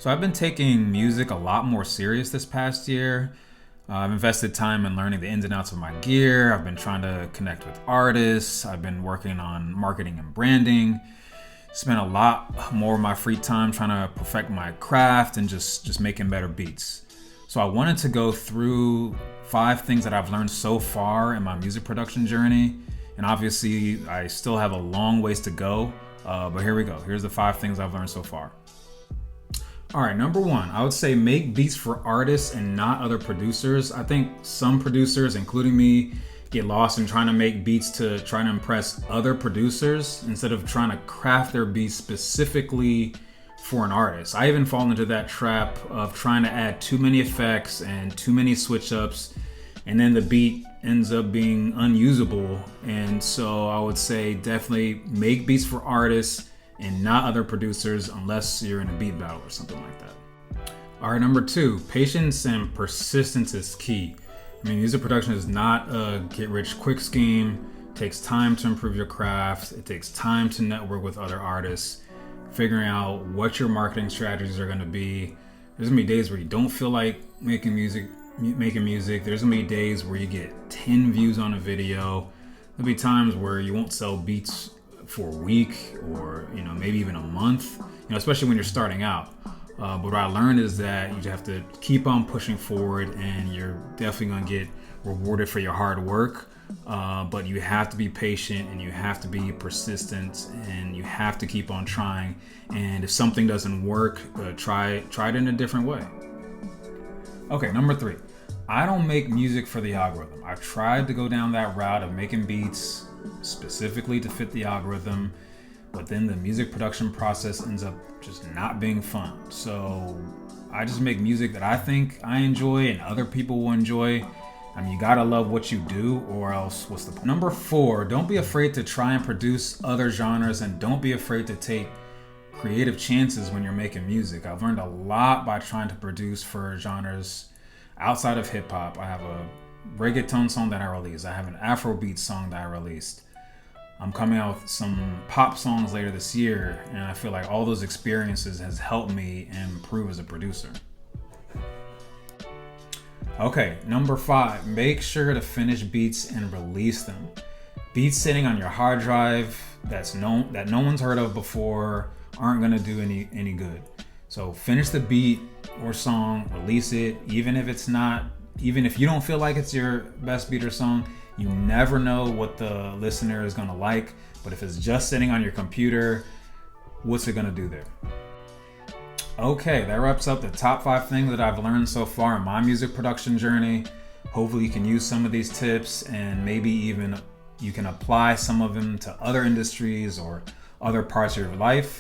So I've been taking music a lot more serious this past year. I've invested time in learning the ins and outs of my gear. I've been trying to connect with artists. I've been working on marketing and branding. Spent a lot more of my free time trying to perfect my craft and just making better beats. So I wanted to go through 5 things that I've learned so far in my music production journey. And obviously I still have a long ways to go, but here we go. Here's the 5 things I've learned so far. All right, number 1, I would say make beats for artists and not other producers. I think some producers, including me, get lost in trying to make beats to try to impress other producers instead of trying to craft their beats specifically for an artist. I even fall into that trap of trying to add too many effects and too many switch ups, and then the beat ends up being unusable. And so I would say definitely make beats for artists and not other producers unless you're in a beat battle or something like that. All right, number 2, patience and persistence is key. I mean, music production is not a get-rich-quick scheme. It takes time to improve your craft. It takes time to network with other artists, figuring out what your marketing strategies are going to be. There's going to be days where you don't feel like making music. There's going to be days where you get 10 views on a video. There'll be times where you won't sell beats for a week or maybe even a month, especially when you're starting out. But what I learned is that you have to keep on pushing forward, and you're definitely going to get rewarded for your hard work. But you have to be patient, and you have to be persistent, and you have to keep on trying. And if something doesn't work, try it in a different way. Okay, number 3, I don't make music for the algorithm. I've tried to go down that route of making beats specifically to fit the algorithm, but then the music production process ends up just not being fun. So I just make music that I think I enjoy and other people will enjoy. I mean, you gotta love what you do, or else what's the point? Number 4, don't be afraid to try and produce other genres, and don't be afraid to take creative chances when you're making music. I've learned a lot by trying to produce for genres outside of hip hop. I have a reggaeton song that I released. I have an Afrobeat song that I released. I'm coming out with some pop songs later this year, and I feel like all those experiences has helped me improve as a producer. Okay, number 5, make sure to finish beats and release them. Beats sitting on your hard drive that no one's heard of before aren't gonna do any good. So finish the beat or song, release it, even if you don't feel like it's your best beat or song. You never know what the listener is gonna like, but if it's just sitting on your computer, what's it gonna do there? Okay, that wraps up the top 5 things that I've learned so far in my music production journey. Hopefully you can use some of these tips, and maybe even you can apply some of them to other industries or other parts of your life.